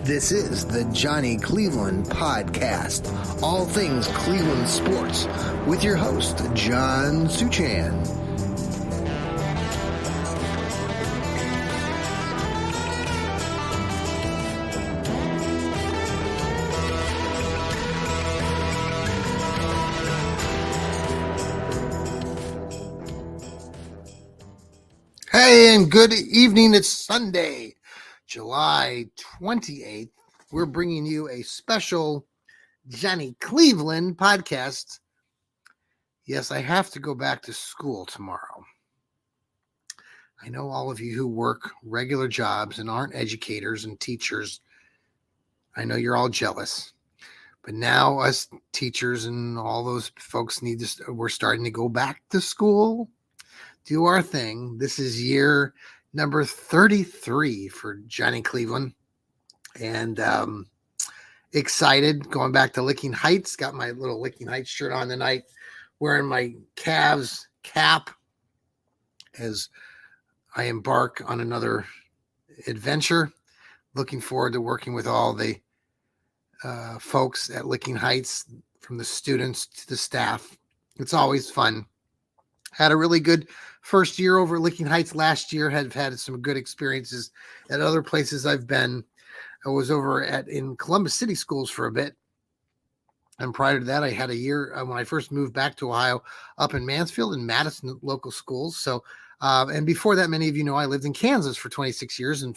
This is the Johnny Cleveland Podcast, all things Cleveland sports, with your host, John Suchan. Hey, and good evening. It's Sunday, July 28th. We're bringing you a special Johnny Cleveland podcast. Yes, I have to go back to school tomorrow. I know all of you who work regular jobs and aren't educators and teachers, I know you're all jealous. But now us teachers and all those folks we're starting to go back to school, do our thing. This is year number 33 for Johnny Cleveland, and excited, going back to Licking Heights. Got my little Licking Heights shirt on tonight, wearing my Cavs cap as I embark on another adventure. Looking forward to working with all the folks at Licking Heights, from the students to the staff. It's always fun. Had a really good first year over at Licking Heights last year. Have had some good experiences at other places I've been. I was over in Columbus City Schools for a bit. And prior to that, I had a year when I first moved back to Ohio up in Mansfield and Madison local schools. So, and before that, many of you know I lived in Kansas for 26 years and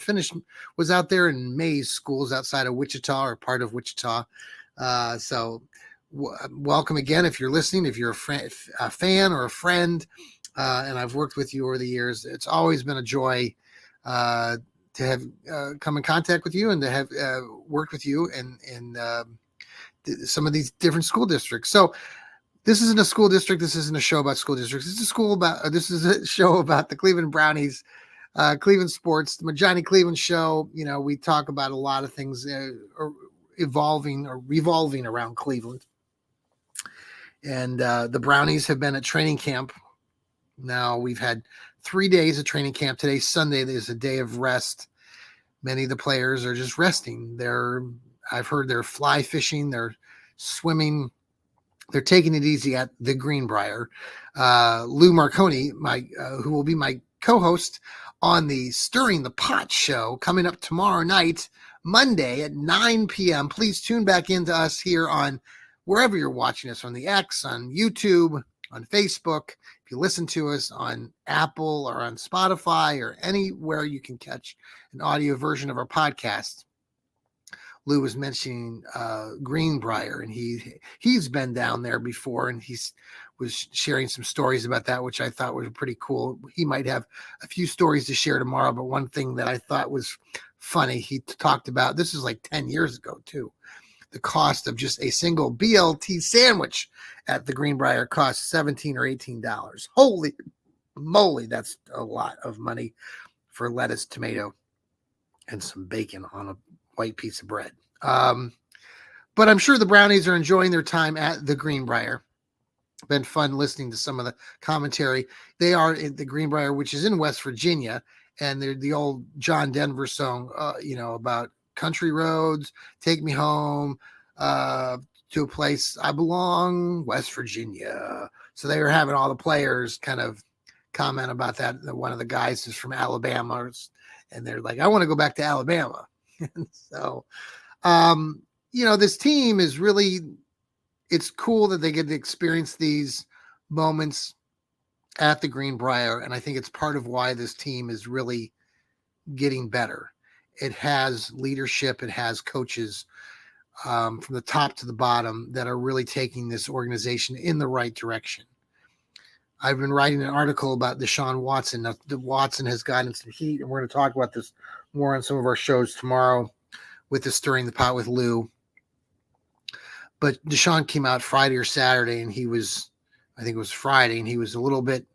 was out there in Mays schools outside of Wichita, or part of Wichita. Welcome again if you're listening, if you're a fan or a friend, and I've worked with you over the years. It's always been a joy to have come in contact with you and to have worked with you in some of these different school districts. So this isn't a school district. This isn't a show about school districts. This is a show about the Cleveland Brownies, Cleveland sports, the Johnny Cleveland show. You know, we talk about a lot of things revolving around Cleveland. And the Brownies have been at training camp. Now we've had 3 days of training camp. Today's Sunday. There's a day of rest. Many of the players are just resting. I've heard they're fly fishing. They're swimming. They're taking it easy at the Greenbrier. Lou Marconi, who will be my co-host on the Stirring the Pot show, coming up tomorrow night, Monday at 9 p.m. Please tune back into us here on wherever you're watching us, on the X, on YouTube, on Facebook. If you listen to us on Apple or on Spotify or anywhere you can catch an audio version of our podcast. Lou was mentioning Greenbrier, and he's been down there before, and was sharing some stories about that, which I thought was pretty cool. He might have a few stories to share tomorrow, but one thing that I thought was funny, he talked about, this is like 10 years ago too, the cost of just a single BLT sandwich at the Greenbrier costs $17 or $18. Holy moly, that's a lot of money for lettuce, tomato, and some bacon on a white piece of bread. But I'm sure the Brownies are enjoying their time at the Greenbrier. Been fun listening to some of the commentary. They are at the Greenbrier, which is in West Virginia, and they're the old John Denver song, about country roads, take me home to a place I belong, West Virginia. So they were having all the players kind of comment about that. One of the guys is from Alabama, and they're like, I want to go back to Alabama. So, this team is really, it's cool that they get to experience these moments at the Greenbrier. And I think it's part of why this team is really getting better. It has leadership. It has coaches from the top to the bottom that are really taking this organization in the right direction. I've been writing an article about Deshaun Watson. Now, Watson has gotten some heat, and we're going to talk about this more on some of our shows tomorrow with the Stirring the Pot with Lou. But Deshaun came out Friday or Saturday, and I think it was Friday, and he was a little bit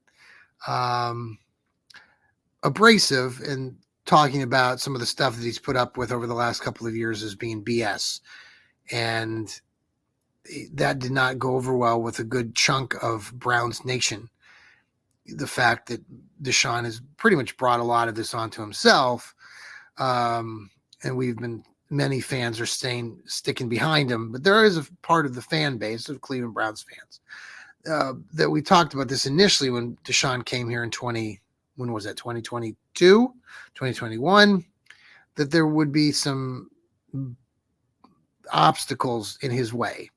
abrasive and talking about some of the stuff that he's put up with over the last couple of years as being BS. And that did not go over well with a good chunk of Browns Nation. The fact that Deshaun has pretty much brought a lot of this onto himself. And we've been many fans are sticking behind him, but there is a part of the fan base of Cleveland Browns fans that we talked about this initially when Deshaun came here in when was that, 2022, 2021, that there would be some obstacles in his way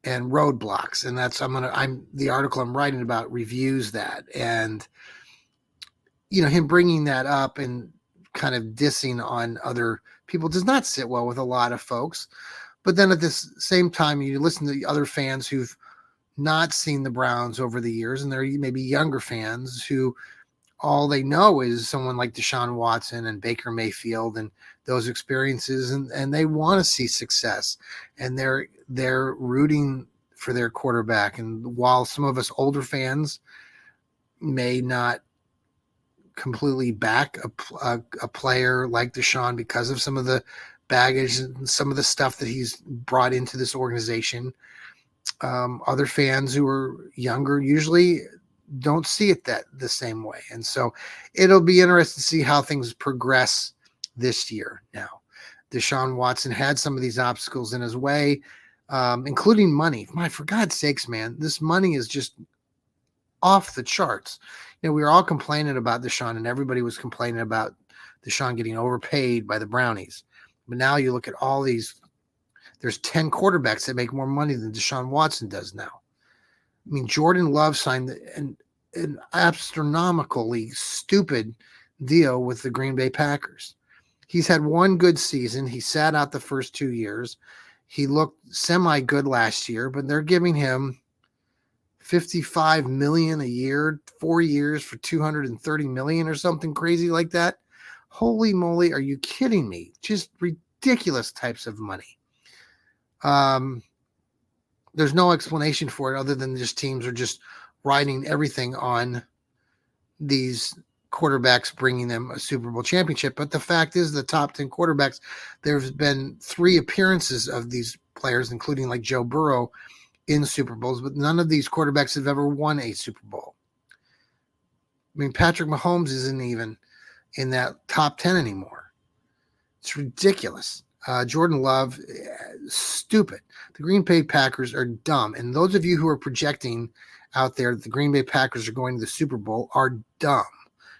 and roadblocks. And that's, the article I'm writing about reviews that. And, him bringing that up and kind of dissing on other people does not sit well with a lot of folks. But then at this same time, you listen to the other fans who've not seen the Browns over the years, and they're maybe younger fans who all they know is someone like Deshaun Watson and Baker Mayfield and those experiences, and they want to see success, and they're rooting for their quarterback. And while some of us older fans may not completely back a player like Deshaun because of some of the baggage and some of the stuff that he's brought into this organization, other fans who are younger usually don't see it the same way. And so it'll be interesting to see how things progress this year. Now, Deshaun Watson had some of these obstacles in his way, including money. For God's sakes, man, this money is just off the charts. We were all complaining about Deshaun, and everybody was complaining about Deshaun getting overpaid by the Brownies. But now you look at all these, there's 10 quarterbacks that make more money than Deshaun Watson does now. Jordan Love signed an astronomically stupid deal with the Green Bay Packers. He's had one good season. He sat out the first 2 years. He looked semi-good last year, but they're giving him $55 million a year, 4 years for $230 million or something crazy like that. Holy moly, are you kidding me? Just ridiculous types of money. There's no explanation for it other than just teams are just riding everything on these quarterbacks bringing them a Super Bowl championship. But the fact is, the top 10 quarterbacks, there's been 3 appearances of these players, including like Joe Burrow, in Super Bowls, but none of these quarterbacks have ever won a Super Bowl. Patrick Mahomes isn't even in that top 10 anymore. It's ridiculous. Jordan Love, stupid. The Green Bay Packers are dumb. And those of you who are projecting out there that the Green Bay Packers are going to the Super Bowl are dumb.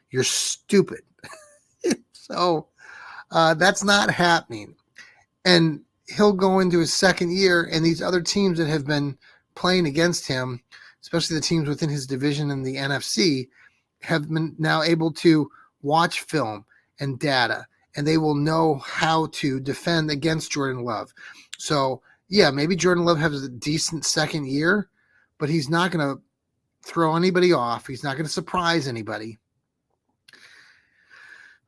You're stupid. So that's not happening. And he'll go into his second year, and these other teams that have been playing against him, especially the teams within his division in the NFC, have been now able to watch film and data, and they will know how to defend against Jordan Love. So, yeah, maybe Jordan Love has a decent second year, but he's not going to throw anybody off. He's not going to surprise anybody.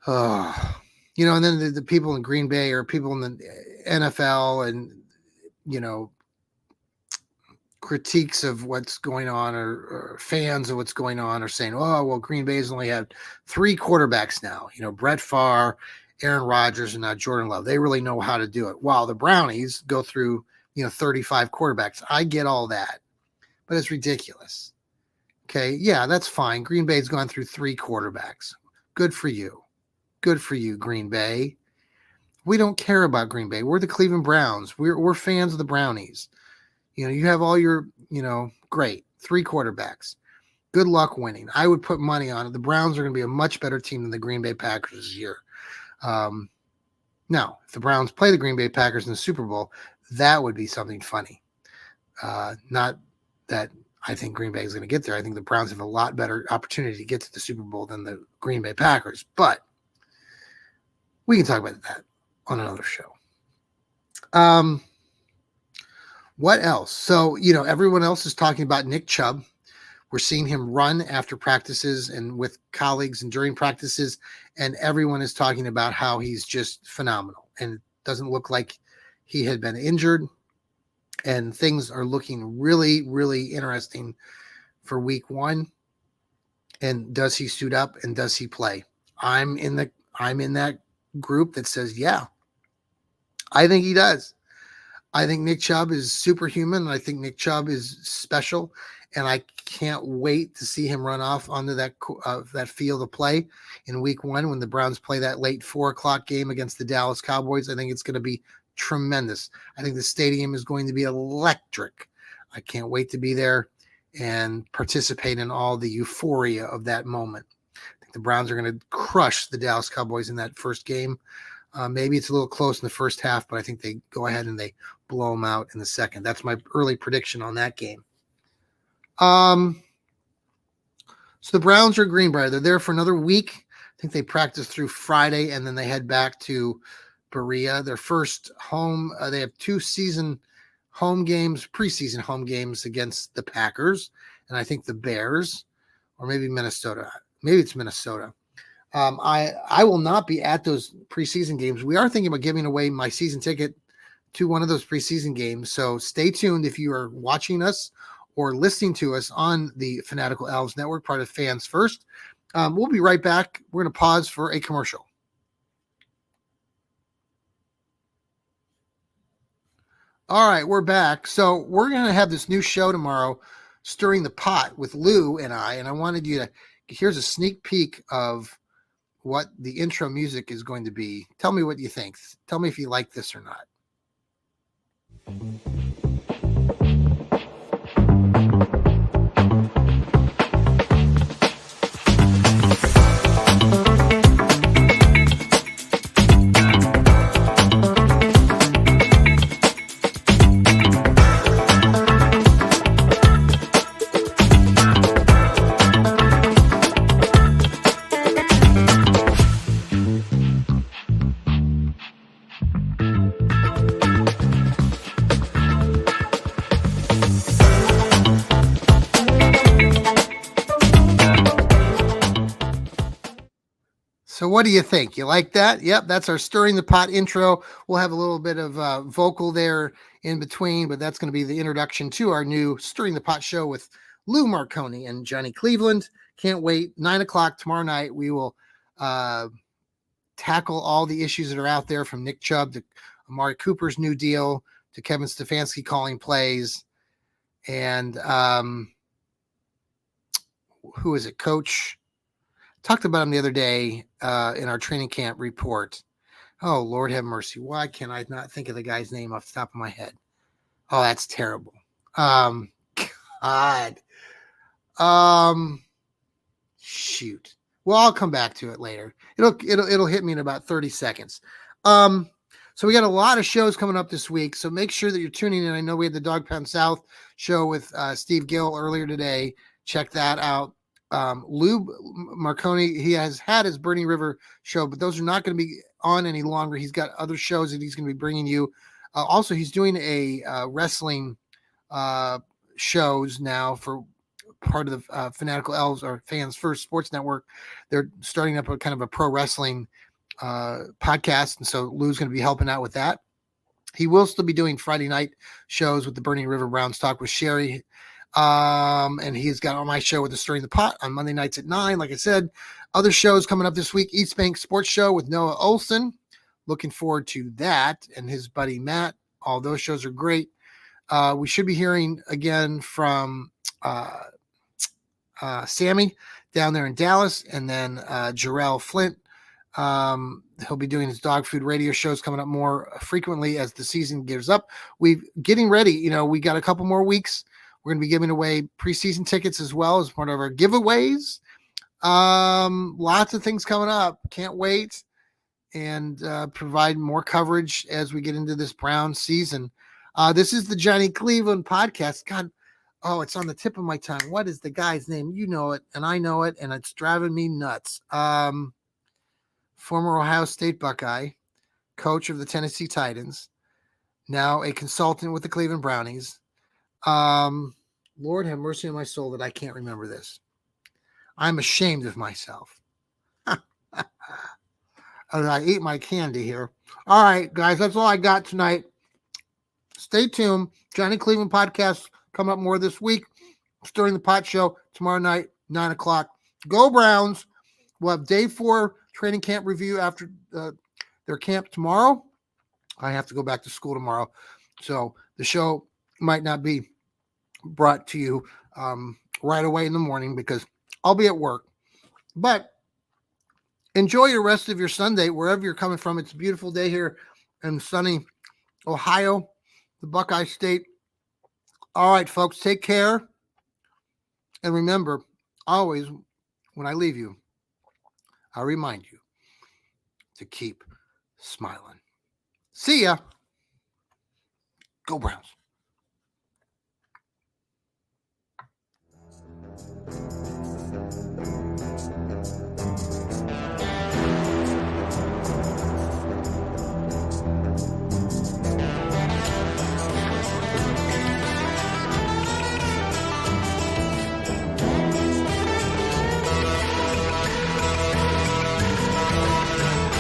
And then the people in Green Bay or people in the NFL and, critiques of what's going on or fans of what's going on are saying, oh, well, Green Bay's only had 3 quarterbacks now, Brett Favre, Aaron Rodgers, and now Jordan Love. They really know how to do it. While the Brownies go through, 35 quarterbacks. I get all that, but it's ridiculous. Okay. Yeah, that's fine. Green Bay's gone through 3 quarterbacks. Good for you. Good for you, Green Bay. We don't care about Green Bay. We're the Cleveland Browns. We're fans of the Brownies. You have all your, great 3 quarterbacks. Good luck winning. I would put money on it. The Browns are going to be a much better team than the Green Bay Packers this year. Now, if the Browns play the Green Bay Packers in the Super Bowl, that would be something funny. Not that I think Green Bay is going to get there. I think the Browns have a lot better opportunity to get to the Super Bowl than the Green Bay Packers. But we can talk about that on another show. What else? So, everyone else is talking about Nick Chubb. We're seeing him run after practices and with colleagues and during practices, and everyone is talking about how he's just phenomenal. And it doesn't look like he had been injured, and things are looking really, really interesting for week 1. And does he suit up and does he play? I'm in that group that says, yeah, I think he does. I think Nick Chubb is superhuman. I think Nick Chubb is special. and I can't wait to see him run off onto that field of play in week 1 when the Browns play that late 4:00 game against the Dallas Cowboys. I think it's going to be tremendous. I think the stadium is going to be electric. I can't wait to be there and participate in all the euphoria of that moment. I think the Browns are going to crush the Dallas Cowboys in that first game. Maybe it's a little close in the first half, but I think they go ahead and they blow them out in the second. That's my early prediction on that game. So the Browns are Greenbrier. They're there for another week. I think they practice through Friday, and then they head back to Berea. Their first home, they have 2 preseason home games against the Packers, and I think the Bears, or maybe Minnesota. Maybe it's Minnesota. I will not be at those preseason games. We are thinking about giving away my season ticket to one of those preseason games. So stay tuned if you are watching us or listening to us on the Fanatical Elves Network, part of Fans First. We'll be right back. We're going to pause for a commercial. All right, we're back. So we're going to have this new show tomorrow, Stirring the Pot with Lou and I. And I wanted you to, here's a sneak peek of what the intro music is going to be. Tell me what you think. Tell me if you like this or not. So what do you think? You like that? Yep, that's our Stirring the Pot intro. We'll have a little bit of vocal there in between, but that's going to be the introduction to our new Stirring the Pot show with Lou Marconi and Johnny Cleveland. Can't wait. 9:00 tomorrow night. We will tackle all the issues that are out there, from Nick Chubb to Amari Cooper's new deal to Kevin Stefanski calling plays. And who is it? Coach. Talked about him the other day in our training camp report. Oh, Lord have mercy. Why can I not think of the guy's name off the top of my head? Oh, that's terrible. God. Shoot. Well, I'll come back to it later. It'll hit me in about 30 seconds. So we got a lot of shows coming up this week. So make sure that you're tuning in. I know we had the Dog Pound South show with Steve Gill earlier today. Check that out. Lou Marconi, he has had his Burning River show, but those are not going to be on any longer. He's got other shows that he's going to be bringing you. Also, he's doing a wrestling shows now for part of the Fanatical Elves or Fans First Sports Network. They're starting up a kind of a pro wrestling podcast, and so Lou's going to be helping out with that. He will still be doing Friday night shows with the Burning River Browns Talk with Sherry. And he's got on my show with the Stirring the Pot on Monday nights at 9. Like I said, other shows coming up this week: East Bank Sports Show with Noah Olson. Looking forward to that, and his buddy Matt. All those shows are great. We should be hearing again from Sammy down there in Dallas, and then Jarrell Flint. He'll be doing his dog food radio shows coming up more frequently as the season gears up. We're getting ready. We got a couple more weeks. We're going to be giving away preseason tickets as well as part of our giveaways. Lots of things coming up. Can't wait, and provide more coverage as we get into this Brown season. This is the Johnny Cleveland podcast. God, it's on the tip of my tongue. What is the guy's name? You know it, and I know it, and it's driving me nuts. Former Ohio State Buckeye, coach of the Tennessee Titans, now a consultant with the Cleveland Brownies. Lord have mercy on my soul that I can't remember this. I'm ashamed of myself. As I eat my candy here. All right, guys, that's all I got tonight. Stay tuned. Johnny Cleveland podcast coming up more this week. Stirring the Pot show tomorrow night, 9:00. Go Browns. We'll have day 4 training camp review after their camp tomorrow. I have to go back to school tomorrow, so the show might not be brought to you right away in the morning because I'll be at work. But enjoy your rest of your Sunday wherever you're coming from. It's a beautiful day here in sunny Ohio, the Buckeye State. All right, folks, take care. And remember, always, when I leave you, I remind you to keep smiling. See ya. Go Browns.